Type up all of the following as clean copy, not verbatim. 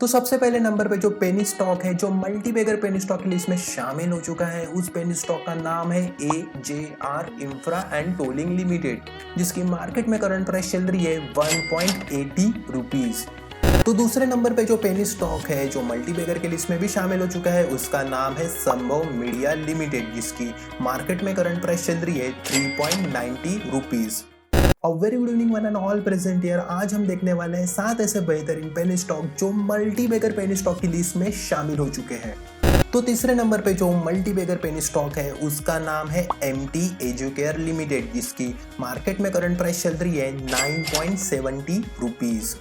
तो सबसे पहले नंबर पे जो पेनी स्टॉक है, जो मल्टीबैगर पेनी स्टॉक की लिस्ट में शामिल हो चुका है, उस पेनी स्टॉक का नाम है AJR infra and tolling limited, जिसकी मार्केट में करंट प्राइस चल रही है 1.80 रुपीज। तो दूसरे नंबर पे जो पेनी स्टॉक है, जो मल्टीबैगर की लिस्ट में भी शामिल हो चुका है, उसका नाम है संभव मीडिया लिमिटेड, जिसकी मार्केट में करंट प्राइस चल रही है 3.90 rupees. Very good evening one and all present year. आज हम देखने वाले हैं 7 ऐसे बेहतरीन पेनी स्टॉक जो मल्टीबैगर पेनी स्टॉक की लिस्ट में शामिल हो चुके हैं। तो तीसरे नंबर पे जो मल्टीबैगर पेनी स्टॉक है, उसका नाम है MT एजुकेयर लिमिटेड, जिसकी मार्केट में करंट प्राइस चल रही है 9.70 रुपीज।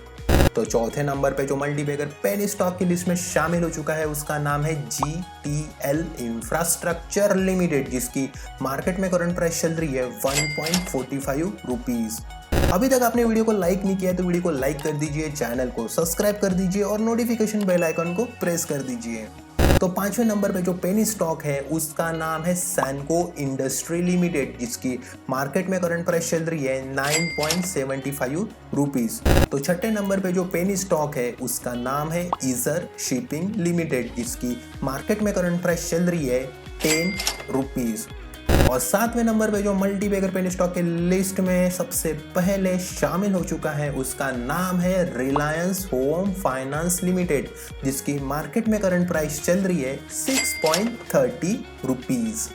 तो चौथे नंबर पे जो मल्टीबैगर पेनी स्टॉक की लिस्ट में शामिल हो चुका है, उसका नाम है GTL इंफ्रास्ट्रक्चर लिमिटेड, जिसकी मार्केट में करंट प्राइस चल रही है 1.45 रुपीज। अभी तक आपने वीडियो को लाइक नहीं किया तो वीडियो को लाइक कर दीजिए, चैनल को सब्सक्राइब कर दीजिए और नोटिफिकेशन बेल आइकन को प्रेस कर दीजिए। तो पांचवें नंबर पे जो पेनी स्टॉक है, उसका नाम है सैनको इंडस्ट्री लिमिटेड, जिसकी मार्केट में करंट प्राइस चल रही है 9.75 रुपीज। तो छठे नंबर पे जो पेनी स्टॉक है, उसका नाम है ईजर शिपिंग लिमिटेड, जिसकी मार्केट में करंट प्राइस चल रही है 10 रुपीज। और सातवें नंबर पे जो मल्टीबैगर पेनी स्टॉक के लिस्ट में सबसे पहले शामिल हो चुका है, उसका नाम है रिलायंस होम फाइनेंस लिमिटेड, जिसकी मार्केट में करंट प्राइस चल रही है 6.30 रुपीज।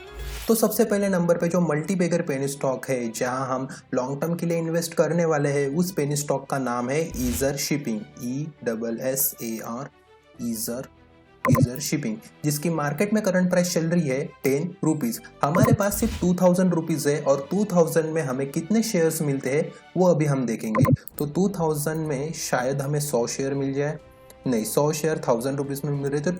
तो सबसे पहले नंबर पे जो मल्टीबैगर पेनी स्टॉक है, जहां हम लॉन्ग टर्म के लिए इन्वेस्ट करने वाले हैं, उस पेनी स्टॉक का नाम है ईजर शिपिंग, ESSAR ईजर शिपिंग, जिसकी मार्केट में करंट प्राइस चल रही है 10 रुपीज। हमारे पास सिर्फ 2000 रुपीज है और 2000 में हमें कितने शेयर्स मिलते हैं वो अभी हम देखेंगे। तो 2000 में शायद हमें 100 शेयर मिल जाए, नहीं 100 शेयर 1000 रुपीज में मिल रहे, तो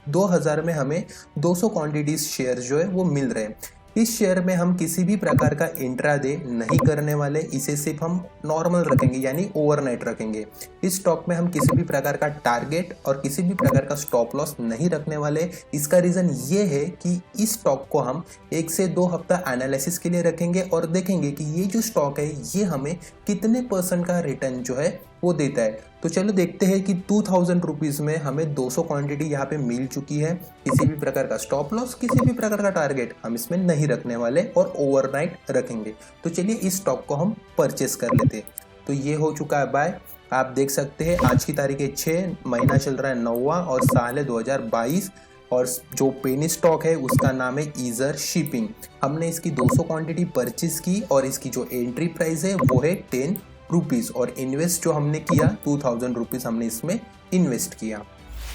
2000 में हमें 200 क्वांटिटीज शेयर जो है वो मिल रहे हैं। इस शेयर में हम किसी भी प्रकार का इंट्राडे नहीं करने वाले, इसे सिर्फ हम नॉर्मल रखेंगे यानी ओवरनाइट रखेंगे। इस स्टॉक में हम किसी भी प्रकार का टारगेट और किसी भी प्रकार का स्टॉप लॉस नहीं रखने वाले। इसका रीजन ये है कि इस स्टॉक को हम 1 से 2 हफ्ता एनालिसिस के लिए रखेंगे और देखेंगे कि ये जो स्टॉक है ये हमें कितने % का रिटर्न जो है वो देता है। तो चलो देखते हैं कि 2000 रुपीज में हमें 200 क्वांटिटी यहाँ पे मिल चुकी है। किसी भी प्रकार का स्टॉप लॉस, किसी भी प्रकार का टारगेट हम इसमें नहीं रखने वाले और ओवरनाइट रखेंगे। तो चलिए इस स्टॉक को हम परचेस कर लेते हैं। तो ये हो चुका है बाय। आप देख सकते हैं आज की तारीख है 6, महीना चल रहा है 9वां और साल है 2022। और जो पेनी स्टॉक है उसका नाम है ईजर शिपिंग। हमने इसकी 200 क्वांटिटी परचेस की और इसकी जो एंट्री प्राइस है वो है 10 रुपीज और इन्वेस्ट जो हमने किया 2000 रुपीज हमने इसमें इन्वेस्ट किया।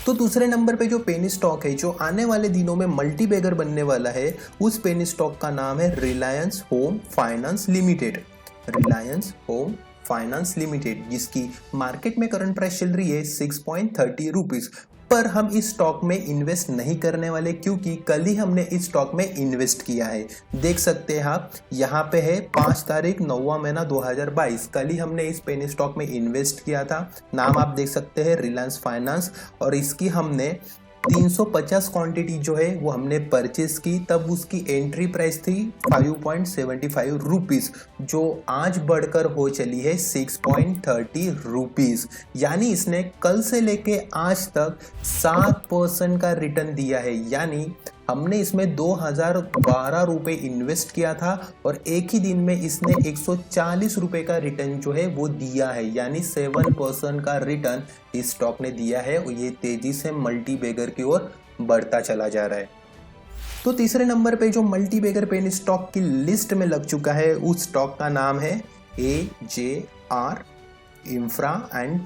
तो दूसरे नंबर पे जो पेनी स्टॉक है, जो आने वाले दिनों में मल्टीबैगर बनने वाला है, उस पेनी स्टॉक का नाम है Reliance home finance limited, Reliance home finance limited, जिसकी मार्केट में करंट प्राइस चल रही है 6.30 रुपीज। पर हम इस स्टॉक में इन्वेस्ट नहीं करने वाले, क्योंकि कल ही हमने इस स्टॉक में इन्वेस्ट किया है। देख सकते हैं आप, यहाँ पे है 5 तारीख 9वां महीना 2022, कल ही हमने इस पेनी स्टॉक में इन्वेस्ट किया था। नाम आप देख सकते हैं रिलायंस फाइनेंस, और इसकी हमने 350 क्वांटिटी जो है वो हमने परचेस की। तब उसकी एंट्री प्राइस थी 5.75 रुपीज, जो आज बढ़कर हो चली है 6.30 रुपीज। यानी इसने कल से लेके आज तक 7% का रिटर्न दिया है। यानी हमने इसमें 2012 रुपए इन्वेस्ट किया था और एक ही दिन में इसने 140 रुपए का रिटर्न जो है वो दिया है। यानी 7% का रिटर्न इस स्टॉक ने दिया है और ये तेजी से मल्टीबैगर की ओर बढ़ता चला जा रहा है। तो तीसरे नंबर पे जो मल्टीबैगर पेनी स्टॉक की लिस्ट में लग चुका है, उस स्टॉक का नाम है AJR infra and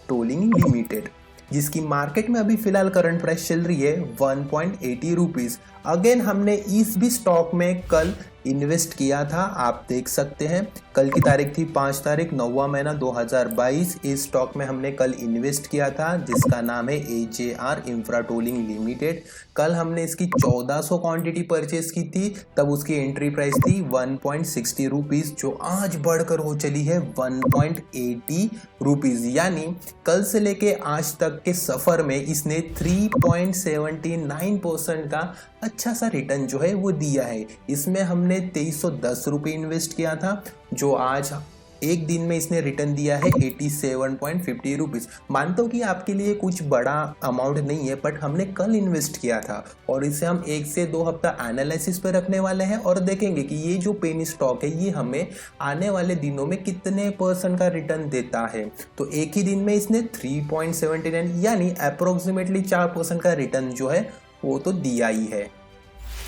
tolling limited, जिसकी मार्केट में अभी फिलहाल करंट प्राइस चल रही है 1.80 रुपीज। अगेन हमने इस भी स्टॉक में कल इन्वेस्ट किया था। आप देख सकते हैं कल की तारीख थी 5 तारीख 9वां महीना 2022। इस स्टॉक में हमने कल इन्वेस्ट किया था, जिसका नाम है AJR इंफ्रा टोलिंग लिमिटेड। कल हमने इसकी 1400 क्वांटिटी परचेस की थी, तब उसकी एंट्री प्राइस थी 1.60 रुपीज, जो आज बढ़कर हो चली है 1.80 रुपीज। यानी कल से लेके आज तक के सफर में इसने 3.79% का अच्छा सा रिटर्न जो है वो दिया है। इसमें हमने 2310 रुपये इन्वेस्ट किया था, जो आज एक दिन में इसने रिटर्न दिया है 87.50 रुपीज़। मानता हूँ कि आपके लिए कुछ बड़ा अमाउंट नहीं है, बट हमने कल इन्वेस्ट किया था और इसे हम 1 से 2 हफ्ता एनालिसिस पे रखने वाले हैं और देखेंगे कि ये जो पेनी स्टॉक है ये हमें आने वाले दिनों में कितने % का रिटर्न देता है। तो एक ही दिन में इसने 3.79 यानी अप्रोक्सीमेटली 4% का रिटर्न जो है वो तो दिया ही है।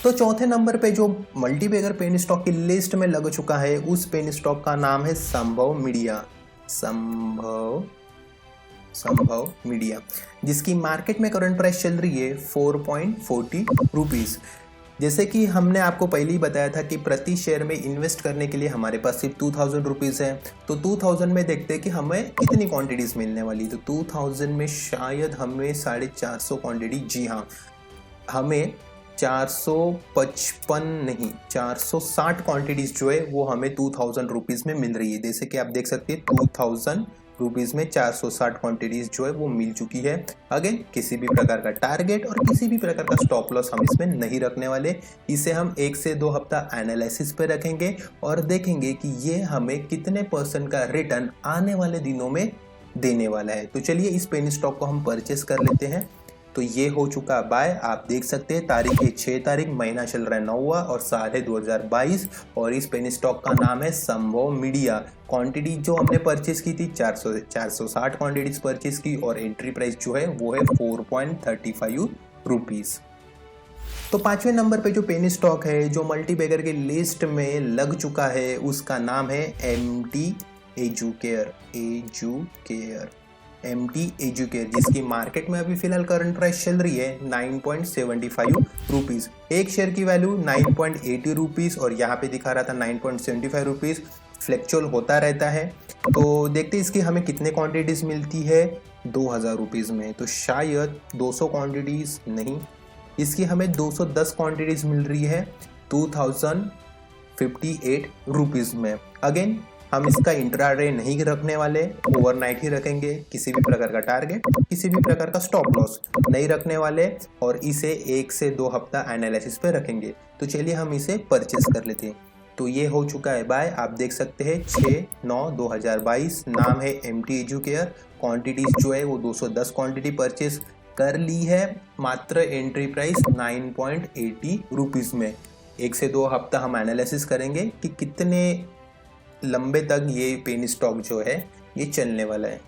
तो चौथे नंबर पे जो मल्टीबैगर पेनी स्टॉक की लिस्ट में लग चुका है उस पेनी स्टॉक का नाम है संभव मीडिया। संभव मीडिया, जिसकी मार्केट में करंट प्राइस चल रही है 4.40 रुपीज़। जैसे कि हमने आपको पहले ही बताया था कि प्रति शेयर में इन्वेस्ट करने के लिए हमारे पास सिर्फ 2000 रुपीज़ है। तो 2000 में देखते हैं कि हमें कितनी क्वांटिटीज़ मिलने वाली। तो 2000 में शायद हमें 450 क्वांटिटी, जी हाँ, हमें 455 नहीं 460 क्वांटिटीज़ जो है वो हमें 2000 रुपीज़ में मिल रही है। जैसे कि आप देख सकते हैं 2000 रुपीज़ में 460 क्वांटिटीज़ जो है वो मिल चुकी है। अगेन किसी भी प्रकार का टारगेट और किसी भी प्रकार का स्टॉप लॉस हम इसमें नहीं रखने वाले। इसे हम 1 से 2 हफ्ता एनालिसिस पे रखेंगे और देखेंगे कि ये हमें कितने % का रिटर्न आने वाले दिनों में देने वाला है। तो चलिए इस पेनी स्टॉक को हम परचेस कर लेते हैं। तो ये हो चुका बाय। आप देख सकते हैं तारीख है 6 तारीख, महीना चल रहा है 9वां और साल है 2022 और इस पेनी स्टॉक का नाम है संभव मीडिया। क्वांटिटी जो हमने परचेस की थी 460 क्वांटिटीज परचेस की और एंट्री प्राइस जो है वो है 4.35 रुपीज़। तो 5वें नंबर पे जो पेनी स्टॉक है जो मल्टीबैगर के लिस्ट में लग चुका है उसका नाम है MT एजुकेयर। जिसकी मार्केट में अभी फिलहाल करंट प्राइस चल रही है 9.75 रुपीज़। एक शेयर की वैल्यू 9.80 रुपीज़ और यहाँ पे दिखा रहा था 9.75 रुपीज़। फ्लैक्चुअल होता रहता है। तो देखते इसकी हमें कितने क्वांटिटीज़ मिलती है 2000 रुपीज़ में। तो शायद 200 क्वांटिटीज़ नहीं, इसकी हमें 210 क्वांटिटीज़ मिल रही है 2058 रुपीज़ में। अगेन हम इसका इंट्राडे नहीं रखने वाले, ओवरनाइट ही रखेंगे। किसी भी प्रकार का टारगेट, किसी भी प्रकार का स्टॉप लॉस नहीं रखने वाले और इसे 1 से 2 हफ्ता एनालिसिस पे रखेंगे। तो चलिए हम इसे परचेस कर लेते हैं। तो ये हो चुका है बाय। आप देख सकते हैं 6/9/2022। नाम है MT एजुकेयर। क्वांटिटीज जो है वो 210 क्वांटिटी परचेस कर ली है। मात्र एंट्री प्राइस 9.80 रुपीज़ में। 1 से 2 हफ्ता हम एनालिसिस करेंगे कि कितने लंबे तक ये पेनी स्टॉक जो है ये चलने वाला है।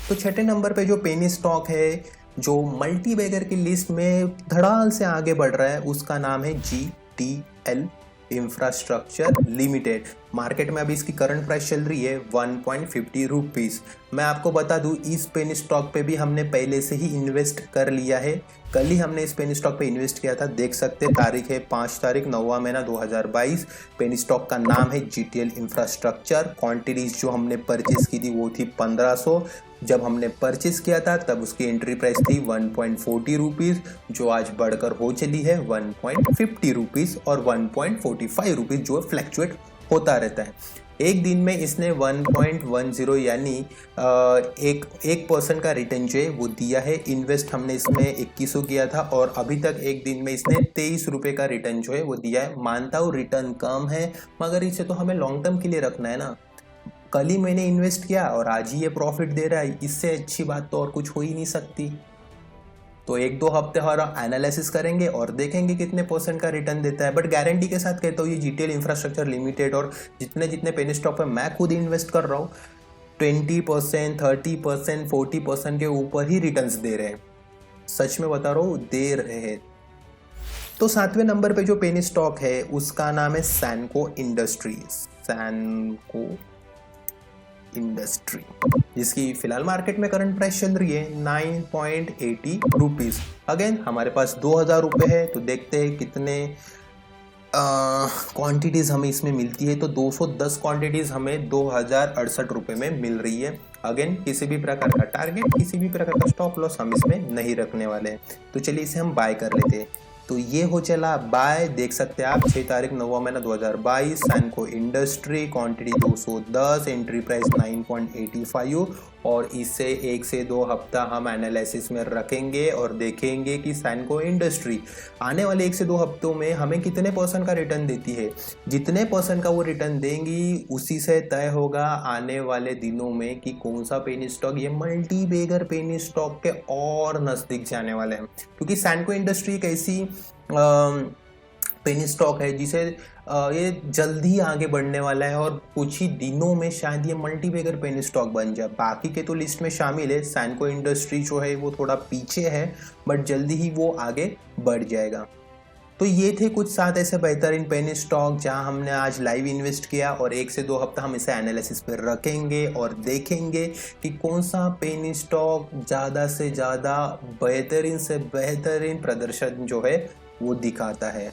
तो छठे नंबर पे जो पेनी स्टॉक है जो मल्टीबैगर की लिस्ट में धड़ाल से आगे बढ़ रहा है उसका नाम है GTL इंफ्रास्ट्रक्चर लिमिटेड। मार्केट में अभी इसकी करंट प्राइस चल रही है 1.50 रुपीज़। मैं आपको बता दूं इस पेनी स्टॉक पे भी हमने पहले से ही इन्वेस्ट कर लिया है। कल ही हमने इस पेनी स्टॉक पे इन्वेस्ट किया था। देख सकते हैं तारीख है 5 तारीख 9वां महीना 2022। पेनी स्टॉक का नाम है GTL इंफ्रास्ट्रक्चर। क्वांटिटीज जो हमने परचेज की थी वो थी 1500। जब हमने परचेस किया था तब उसकी एंट्री प्राइस थी 1.40 रुपीज़, जो आज बढ़कर हो चली है 1.50 रुपीज़ और 1.45 रुपीज़, जो फ्लैक्चुएट होता रहता है। एक दिन में इसने 1.10 यानी 1% का रिटर्न जो है वो दिया है। इन्वेस्ट हमने इसमें 2100 किया था और अभी तक एक दिन में इसने 23 रुपये का रिटर्न जो है वो दिया है। मानता हूँ रिटर्न कम है, मगर इसे तो हमें लॉन्ग टर्म के लिए रखना है ना। कल ही मैंने इन्वेस्ट किया और आज ही ये प्रॉफिट दे रहा है, इससे अच्छी बात तो और कुछ हो ही नहीं सकती। तो 1-2 हफ्ते और एनालिसिस करेंगे और देखेंगे कितने % का रिटर्न देता है। बट गारंटी के साथ कहता हूँ ये GTL इंफ्रास्ट्रक्चर लिमिटेड और जितने पेनी स्टॉक पे मैं खुद इन्वेस्ट कर रहा हूँ 20%, 30%, 40% के ऊपर ही रिटर्न्स दे रहे हैं। सच में बता रहा हूँ, दे रहे हैं। तो 7वें नंबर पे जो पेनी स्टॉक है उसका नाम है सैनको इंडस्ट्री, जिसकी फिलहाल मार्केट में करंट प्राइस चल रही है 9.80 रुपीज़। अगेन हमारे पास 2000 रुपये है। तो देखते हैं कितने क्वांटिटीज़ हमें इसमें मिलती है। तो 210 क्वांटिटीज़ हमें 2068 रुपये में मिल रही है। अगेन किसी भी प्रकार का टारगेट, किसी भी प्रकार का स्टॉप लॉस हम इसमें नहीं रखने वाले हैं। तो चलिए इसे हम बाय कर लेते हैं। तो ये हो चला बाय। देख सकते हैं आप 6 तारीख 9वां महीना 2022। सैनको इंडस्ट्री, क्वांटिटी 210, एंट्री प्राइस 9.85 और इसे 1 से 2 हफ्ता हम एनालिसिस में रखेंगे और देखेंगे कि सैनको इंडस्ट्री आने वाले 1 से 2 हफ्तों में हमें कितने % का रिटर्न देती है। जितने % का वो रिटर्न देंगी उसी से तय होगा आने वाले दिनों में कि कौन सा पेनी स्टॉक ये मल्टी बैगर पेनी स्टॉक के और नजदीक जाने वाले हैं, क्योंकि सैनको इंडस्ट्री एक ऐसी पेनी स्टॉक है जिसे ये जल्दी आगे बढ़ने वाला है और कुछ ही दिनों में शायद ये मल्टी बैगर पेनी स्टॉक बन जाए। बाकी के तो लिस्ट में शामिल है, सैनको इंडस्ट्री जो है वो थोड़ा पीछे है, बट जल्दी ही वो आगे बढ़ जाएगा। तो ये थे कुछ 7 ऐसे बेहतरीन पेनी स्टॉक जहां हमने आज लाइव इन्वेस्ट किया और 1 से 2 हफ्ता हम इसे एनालिसिस पर रखेंगे और देखेंगे कि कौन सा पेनी स्टॉक ज़्यादा से ज़्यादा बेहतरीन से बेहतरीन प्रदर्शन जो है वो दिखाता है।